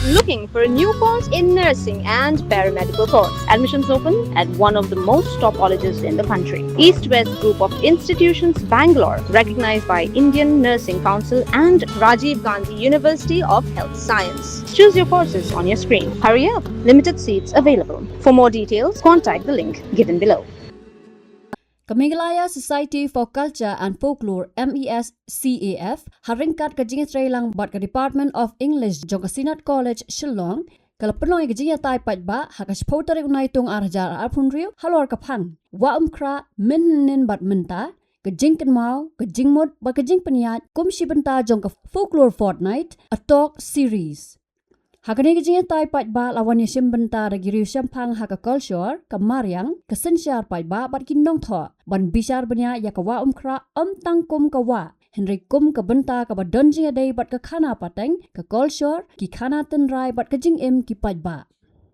Looking for a new course in nursing and paramedical course? Admissions open at one of the most top colleges in the country. East-West Group of Institutions, Bangalore, recognized by Indian Nursing Council and Rajiv Gandhi University of Health Science. Choose your courses on your screen. Hurry up! Limited seats available. For more details, contact the link given below. Meghalaya Society for Culture and Folklore MeSCaF haringkat kajing trailang bat ka Department of English jong Sinat College Shillong kalapnoy kajing tay patba hakash potari unai tung arjar arpunriu halor kaphan wa Umkhrah minnin bat minta kajing kenmau kajing mut bat kajing Pynīatai kumshibanta jong ka Folklore Fortnight a talk series. Hakani kajing tay patba lawan yashim benta da giriu shampang haka Kolshor kamaryang kasensyar patba bat kinong tho ban bishar banya yakawa Umkhrah tangkum kawa Henry kum ka benta ka ba donjing adai bat ka Khana Pateng ka Kolshor ki Khana tenrai bat kajing ki patba.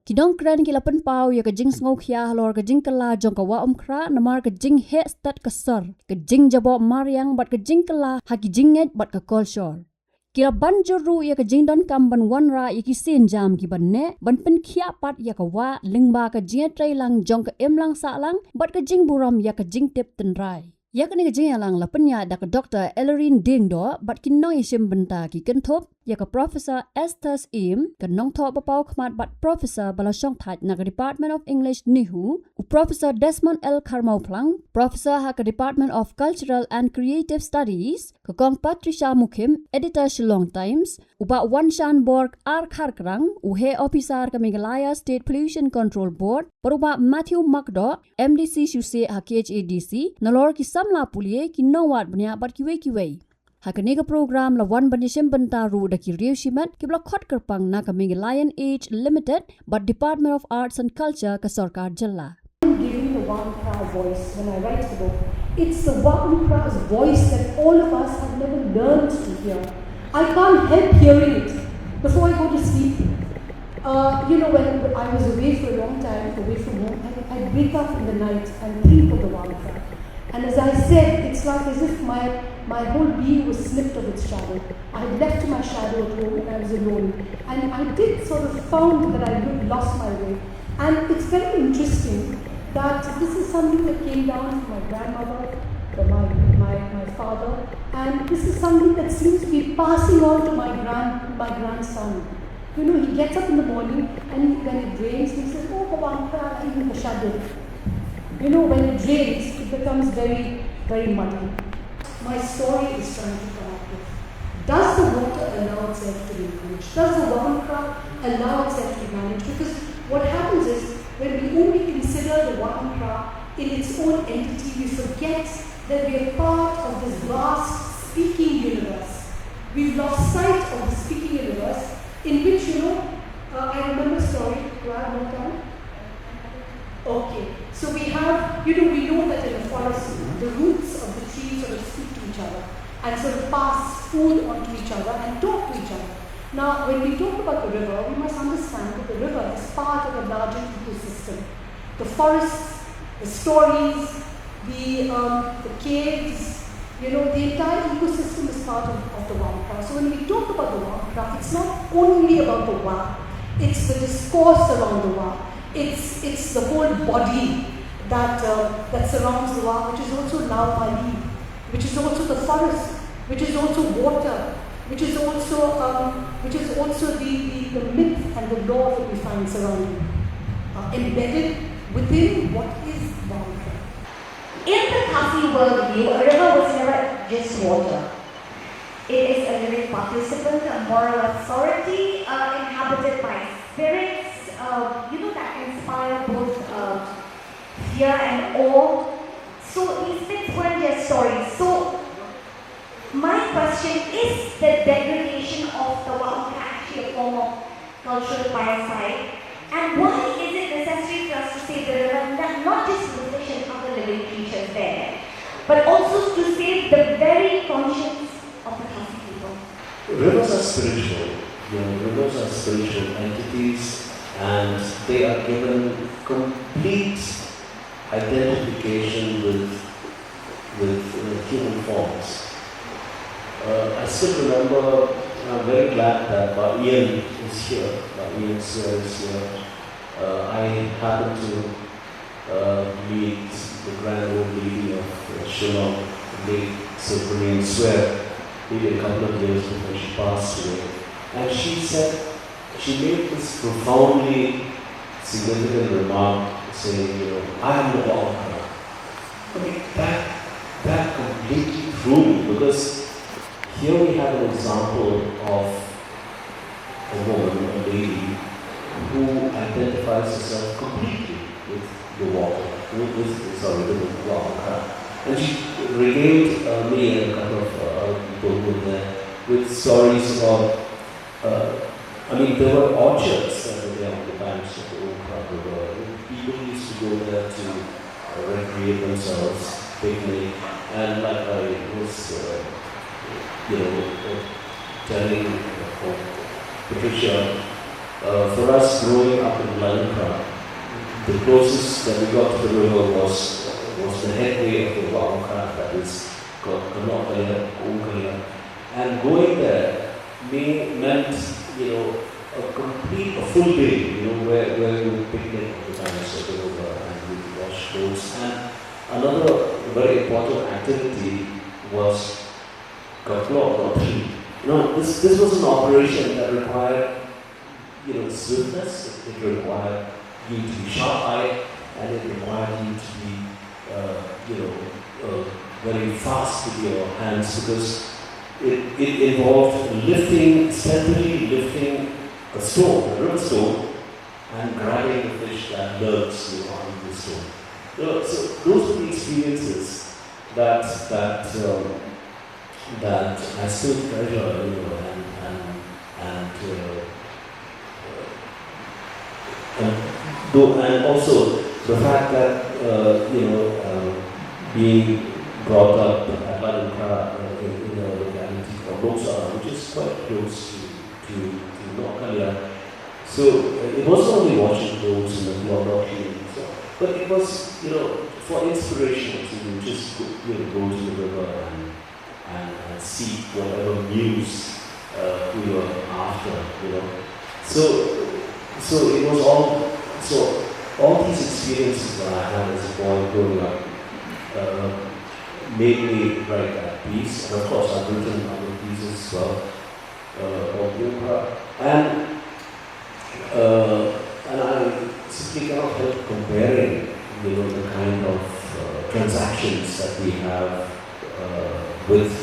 Kidong kran ki lapan pau ya kajing Umkhrah halor kajing kala jong kawa Umkhrah namar kajing he stat kasar kajing jabo maryang bat kajing kala haki jinget bat ka Kolshor. Kira banjuru ya kajing don kam ban wanra ya ki sin jam ki ban ne ban Pynkhiah pat ya kawa lingba ka jing trai lang jong ka emlang sa lang bat kajing buram ya kajing tip tenrai. Ya kani kajing lang lapanya da ka Dr. Ellerin Dingdo bat kinong yashim benta ki kentop ya ka Professor Esther Im ka nong tho bapau khmat bat Professor Balashong That na ka Department of English Nihu u Professor Desmond L. Karmau Plang Professor ha ka Department of Cultural and Creative Studies ka Kong Patricia Mukim Editor Shillong Times uba Wanshan Borg R. Kharkrang u He Officer ka Meghalaya State Pollution Control Board paruba Matthew Makdo MDC Shuse ha KHADC nalor ki samla pulie ki nawat bnya bat kiwe Hakaniga program la wan banishim bentaru da ki riu shimat ki blok khot kerpang na ka Meghalaya Age Limited but Department of Arts and Culture ka Sarkar Jilla. I'm giving the Umkhrah voice when I write the book. It's the Umkhrah's voice that all of us have never learned to hear. I can't help hearing it before I go to sleep. When I was away for a long time, away from home, I'd wake up in the night and think of the Umkhrah. And as I said, it's like as if my whole being was slipped of its shadow. I had left my shadow at home and I was alone. And I did sort of found that I had lost my way. And it's very interesting that this is something that came down from my grandmother, from my father, and this is something that seems to be passing on to my grandson. He gets up in the morning and when it rains, he says, "Oh, Umkhrah, even the shadow." When it rains, it becomes very, very muddy. My story is trying to come up with, does the water allow itself to be managed? Does the Umkhrah allow itself to be managed? Because what happens is, when we only consider the Umkhrah in its own entity, we forget that we are part of this vast speaking universe. We've lost sight of the speaking universe in which, I remember a story. Do I have more time? Okay. So we have, we know that in the forest, the roots of the trees sort of speak to each other and sort of pass food onto each other and talk to each other. Now, when we talk about the river, we must understand that the river is part of a larger ecosystem. The forests, the stories, the caves, the entire ecosystem is part of the Umkhrah. So when we talk about the Umkhrah, it's not only about the Wa, it's the discourse around the Wa. It's the whole body that surrounds the Wa, which is also now Pali, which is also the forest, which is also water, which is also the myth and the law that we find surrounding, embedded within what is Umkhrah. In the Khasi worldview, a river was never just water. It is a living participant, a moral authority, inhabited by spirits, that inspire both fear and awe. So these myths weren't just stories. So my question is the degradation of the Umkhrah actually a form of cultural parasite? And why is it necessary for us to save the river, not just for the fish and other living creatures there, but also to save the very conscience of the Khasi people? Rivers are spiritual. Rivers are spiritual entities, and they are given complete identification with human forms. I still remember I'm very glad that Ian is here. Ian Sir is here. I happened to meet the grand old lady of Shillong, late Sir Swear, maybe a couple of years before she passed away. And she said, she made this profoundly significant remark saying, I am the Umkhrah. I mean, that completely threw me, because here we have an example of a woman, a lady, who identifies herself completely with the water, with the Umkhrah. And she regaled me and a couple of other people who were there with stories about, there were orchards that were there on the banks of the Umkhrah River. People used to go there to recreate themselves, picnic, and like I was, telling Patricia, for us growing up in Umkhrah, the closest that we got to the river was the headway of the Umkhrah, that is called Umkhrah. And going there meant, a full day, where you picnic at the banks of the river and you wash clothes. And another very important activity was Kyrwoh. This was an operation that required, swiftness. It required you to be sharp-eyed, and it required you to be, very fast with your hands, because it involved steadily lifting a stone, a river stone, and grabbing the fish that lurks on the stone. So those were the experiences that I still treasure, and also the fact that being brought up at Umkhrah in a locality called Kolshor, which is quite close to Meghalaya. So it wasn't only washing clothes and not cleaning, but it was for inspiration to just go to the river and see whatever news we were after, So it was all these experiences that I had as a boy growing up made me write that piece. And of course I've written other pieces as well about Umkhrah. And I simply cannot help comparing, the kind of transactions that we have with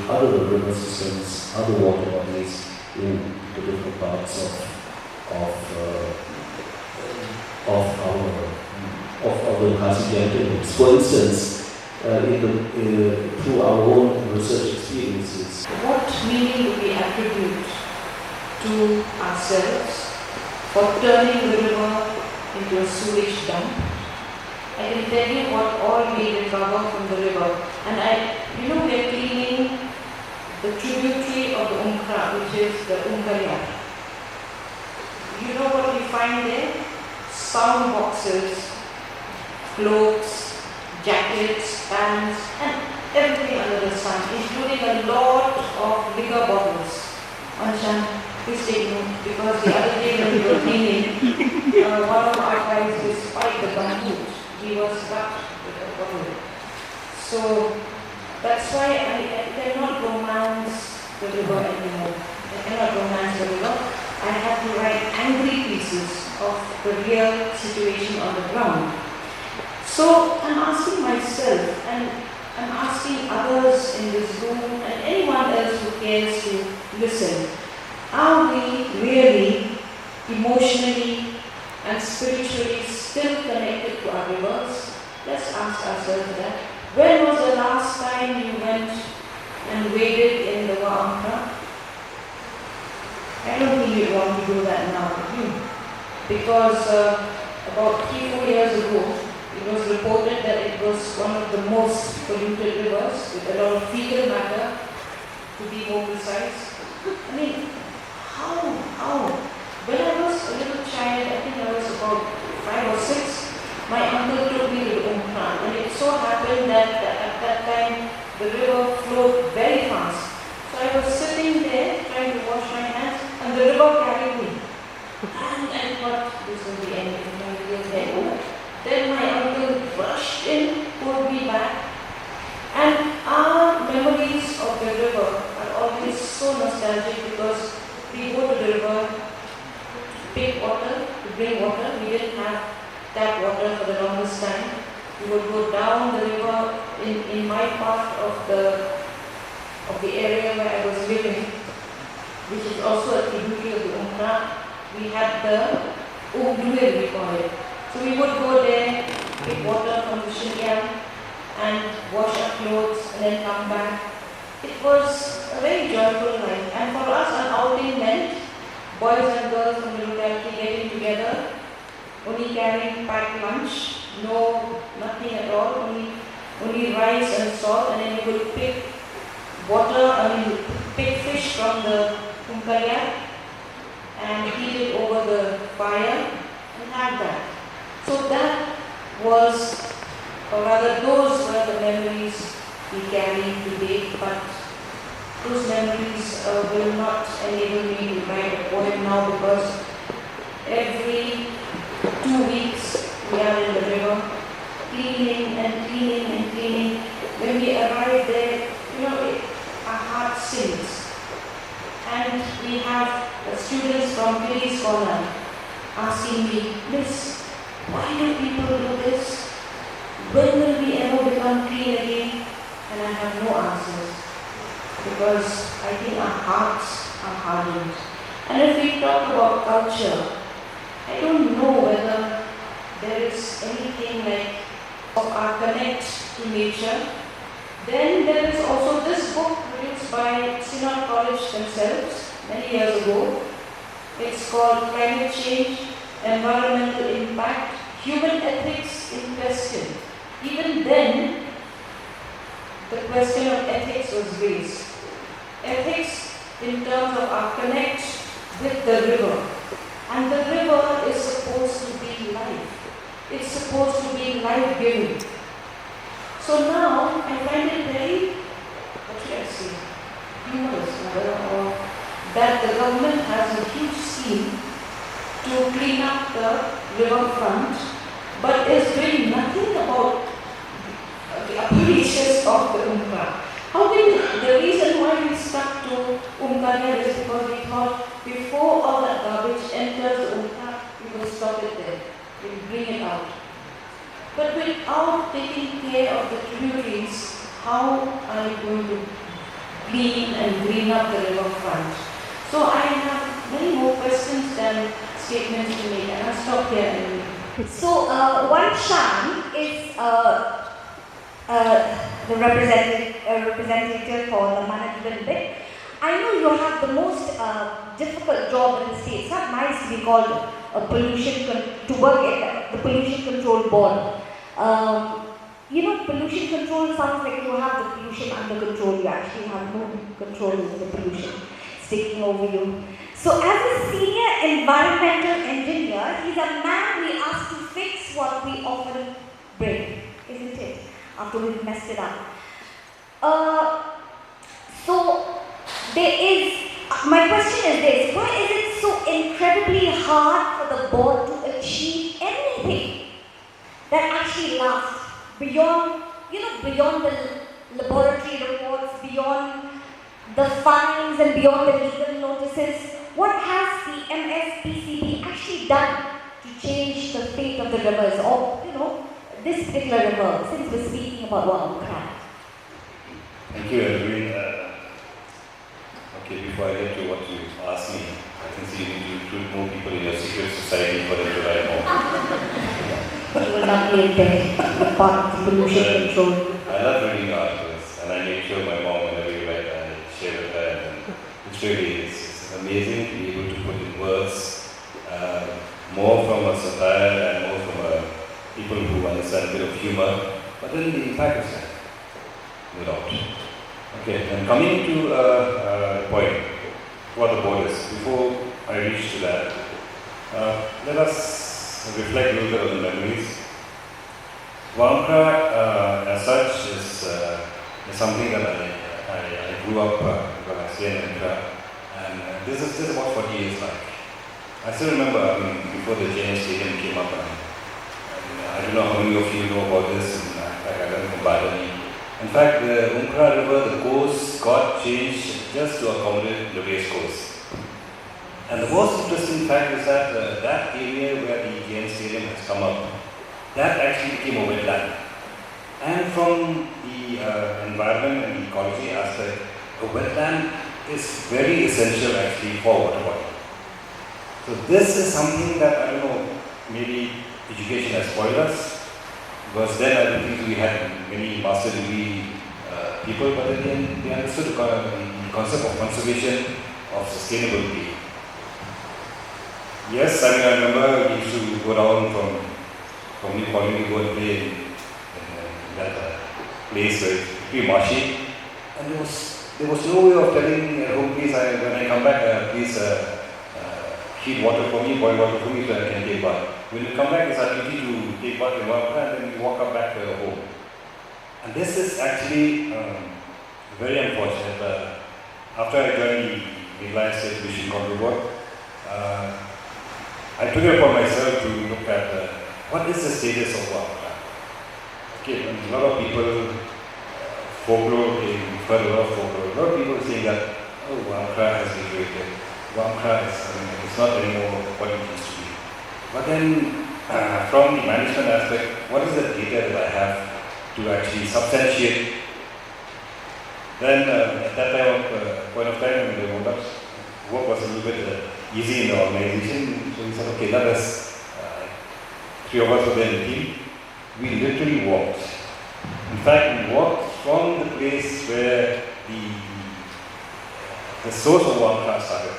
other river systems, other water bodies in the different parts of the Khasi. For instance, through our own research experiences. What meaning do we attribute to ourselves for turning the river into a sewage dump? I can tell you what all we recover from the river. And we're cleaning the tributary of the Umkhrah, which is the Umkhrah. You know what we find there? Sound boxes, cloaks, jackets, pants, and everything under the sun, including a lot of liquor bottles. Anshan, please take note, because the other day when we were cleaning, one of our guys, despite the bamboo, he was wrapped with a bottle. So that's why I cannot romance the river anymore. I cannot romance the river. I have to write angry pieces of the real situation on the ground. So I'm asking myself, and I'm asking others in this room, and anyone else who cares to listen, are we really emotionally and spiritually still connected to our rivers? Let's ask ourselves that. When was the last time you went and waded in the Umkhrah? I don't think you'd want to do that now, would you? Because about 3-4 years ago, it was reported that it was one of the most polluted rivers, with a lot of fecal matter, to be more precise. I mean, how? When I was a little child, I think I was about 5 or 6, my uncle took me to the Umkhrah, and it so happened that at that time the river flowed very fast. So I was sitting there wash my hands, and the river carried me. And I thought this was the end of my real head. Then my uncle rushed in, pulled me back. And our memories of the river are always so nostalgic because we go to the river to pick water, to bring water. We didn't have tap water for the longest time. We would go down the river in my part of the area where I was living, which is also a tributary of the Umkhrah. We had the we call it. So we would go there, pick water from the Shillong and wash our clothes and then come back. It was a very joyful night, and for us an outing meant boys and girls from the locality getting together, only carrying packed lunch, nothing at all, only rice and salt, and then you would pick pick fish from the Pynkhiah and heat it over the fire and have that. So that was, or rather those were the memories we carry today, but those memories will not enable me to write a poem now because every 2 weeks we are in the river cleaning and cleaning and cleaning. When we arrive there, our heart sings. And we have students from Khana asking me, Miss, why do people do this? When will we ever become clean again? And I have no answers because I think our hearts are hardened. And if we talk about culture, I don't know whether there is anything like of our connect to nature. Then there is also this book produced by Synod College themselves many years ago. It's called Climate Change, Environmental Impact, Human Ethics in Question. Even then, the question of ethics was raised. Ethics in terms of our connect with the river. And the river is supposed to be life. It's supposed to be life-giving. So now I find it very, humorous, or that the government has a huge scheme to clean up the riverfront, but is doing nothing about the apparatus of the Umkhrah. The reason why we stuck to Umkhrah is because we thought before all that garbage enters the Umkhrah, we will stop it there. We will bring it out. But without taking care of the tributaries, how are you going to clean and green up the riverfront? So I have many more questions than statements to make, and I'll stop here anyway. So, Wan Shan is the representative for the management bit. I know you have the most difficult job in the state. It's not nice to be called to work at the pollution control board. Pollution control sounds like you have the pollution under control. You actually have no control over the pollution. It's taking over you. So as a senior environmental engineer, he's a man we ask to fix what we often break, isn't it? After we've messed it up. My question is this: why is it so incredibly hard for the board to achieve anything that actually lasts beyond the laboratory reports, beyond the fines and beyond the legal notices? What has the MSPCB actually done to change the fate of the rivers, or this particular river, since we're speaking about Umkhrah? Thank you, Edwin. Before I get to what you asked me, I can see you need to include more people in your secret society for them to write more. You will not be in there, part of the pollution control. I love reading articles, and I make sure my mom, whenever you write, I share with her. And it's really it's amazing to be able to put in words more from a satire and more from people who understand a bit of humor, but then the impact is there, no doubt. Okay, and coming to the point, what the board is. Before I reach to that, let us reflect a little bit on the memories. Umkhrah, as such, is something that I grew up when I stayed in Umkhrah, And this is just about 40 years back. I still remember, before the Giant Stadium came up, and I don't know how many of you know about this, and I learned from Badani. In fact, the Umkhrah River, the course got changed just to accommodate the race course. And the most interesting fact is that that area where the Giant Stadium has come up, that actually became a wetland. And from the environment and ecology aspect, a wetland is very essential actually for water body. So this is something that, I don't know, maybe education has spoiled us, because then I don't think we had many master degree people, but then they understood the concept of conservation, of sustainability. Yes, I remember we used to go down from New Colony to go and play in that place where it's pretty marshy, and there was no way of telling home, please, when I come back, please heat water for me, boil water for me so I can take bath. When you come back, it's our duty to take bath in Umkhrah, and then you walk up back to your home. And this is actually very unfortunate. After I joined the Meghalaya State Mission Kyrwoh, I took it upon myself to look at what is the status of Umkhrah. Okay, a lot of people, folklore, you've heard a lot of folklore. A lot of people saying that, oh, Umkhrah has degraded. Umkhrah is, it's not anymore what it used to be. But then, from the management aspect, what is the data that I have to actually substantiate? Then, at that point of time, when the work was a little bit easy in the organization, so we said, okay, let us, three of us were there in the team, we literally walked. In fact, we walked from the place where the source of Umkhrah started.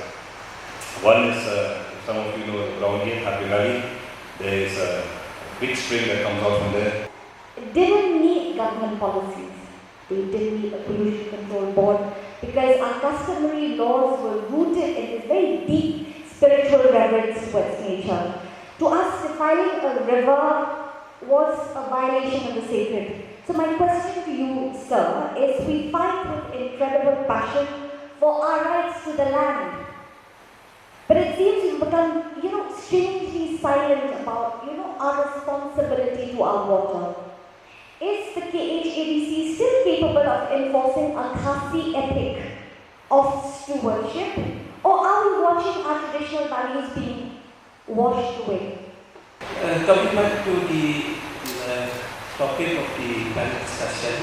One is, some of you know, the ground gate, Happy Valley. There is a big spring that comes out from there. It didn't need government policies. They didn't need a pollution control board, because our customary laws were rooted in this very deep spiritual reverence towards nature. To us, defiling a river was a violation of the sacred. So my question to you, sir, is we fight with incredible passion for our rights to the land. But it seems you've become, strangely silent about, our responsibility to our water. Is the KHADC still capable of enforcing a Khasi ethic of stewardship? Or are we watching our traditional values being washed away? Coming back to the topic of the panel discussion,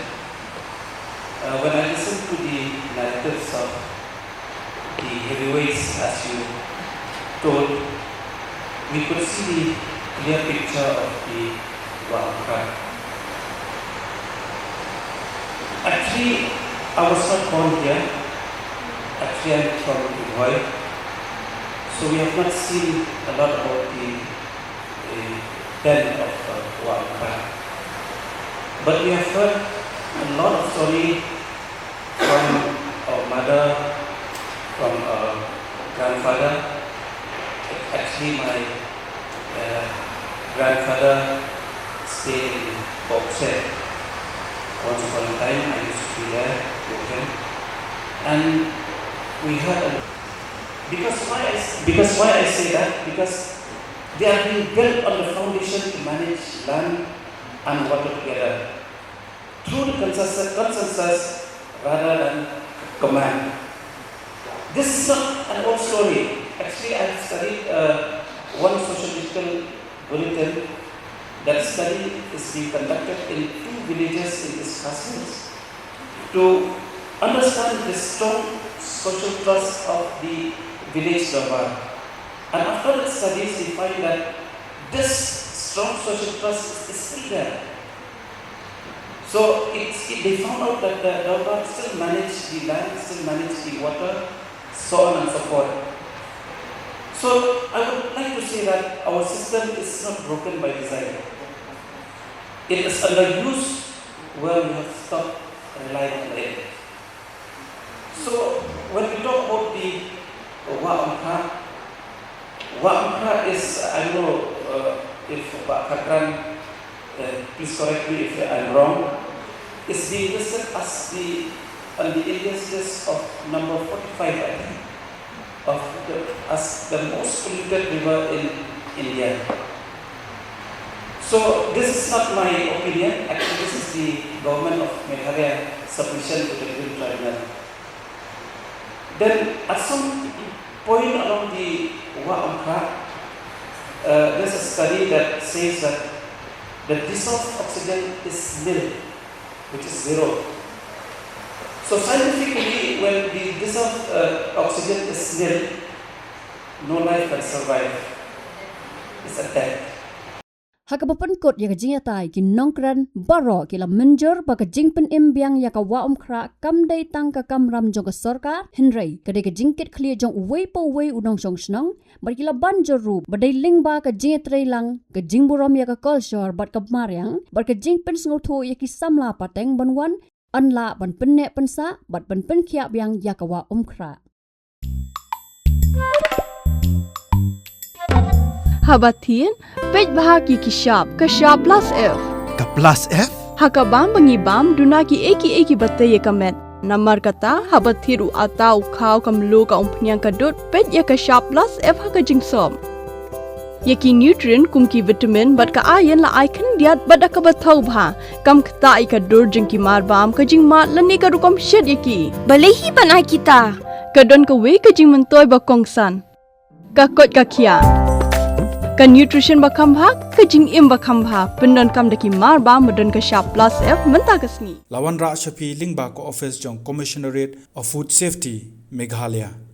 when I listen to the narratives of the heavyweights, as you told, we could see the clear picture of the Umkhrah. Actually, I was not born here. Actually, I'm from Kyrwoh. So we have not seen a lot about the den of Umkhrah. But we have heard a lot of story from our mother, from our grandfather. Actually, my grandfather stayed in Kolshor. Once upon a time, I used to be there with him, and we had because why I say that, because they are being built on the foundation to manage land and water together through the consensus rather than command. This is not an old story. Actually, I have studied one sociological bulletin. That study is being conducted in 2 villages in this castles to understand the strong social trust of the village Darbar. And after the studies, we find that this strong social trust is still there. So they found out that the Darbar still manage the land, still manage the water, so on and so forth. So I would like to say that our system is not broken by design. It is underused where we have stopped relying on it. So when we talk about the Umkhrah is, I don't know if Pak Katran, please correct me if I'm wrong, is being listed as on the India's list of number 45, I think. as the most polluted river in India. So this is not my opinion. Actually, this is the government of Meghalaya submission to the Green Tribunal. Then at some point along the Umkhrah, there's a study that says that the dissolved oxygen is nil, which is zero. So scientifically, when the dissolved oxygen is nil, no life can survive. It's a death. Hakapapan kot ya kajing atai ki nongkran baro ki la menjor ba kajing pen imbiang ya ka wa Umkhrah kam dai tang ka kam ram jong ka sarkar hinrei ka de kajing kit clear jong wei po wei udong song snong bar ki la banjor ru ba dai ling ba ka jing trei lang ka jing burom ya ka Kolshor bat ka mariang bar kajing pen sngo tho ya ki samla Pateng banwan an la ban pen ne pen sa bat ban Pynkhiah biang ya ka wa Umkhrah. Habatin, pej bahagi kishap, kashap plus F. Ka plus F? Hakabam bangibam, dunaki eki batay kamet. Namar kata, habathiru atau kau kamlu ka umpnyang kadut, pej ya kashap plus F hakajing som. Yaki nutrient kumki vitamin bat ka iron la icon diat bat akabatau bha. Kam kata ikadur jengki marbam kajing mat lani karukam shed yaki. Balehi banai kita. Kadon ka we kajing mentoy bakongsan. Kakot kakia. Ka nutrition bakam bha kajing im bakam bha pendon kam daki marba medon ka sharp plus F menta kasni Lawan Ra Shafi Lingba ko office jong Commissionerate of Food Safety Meghalaya.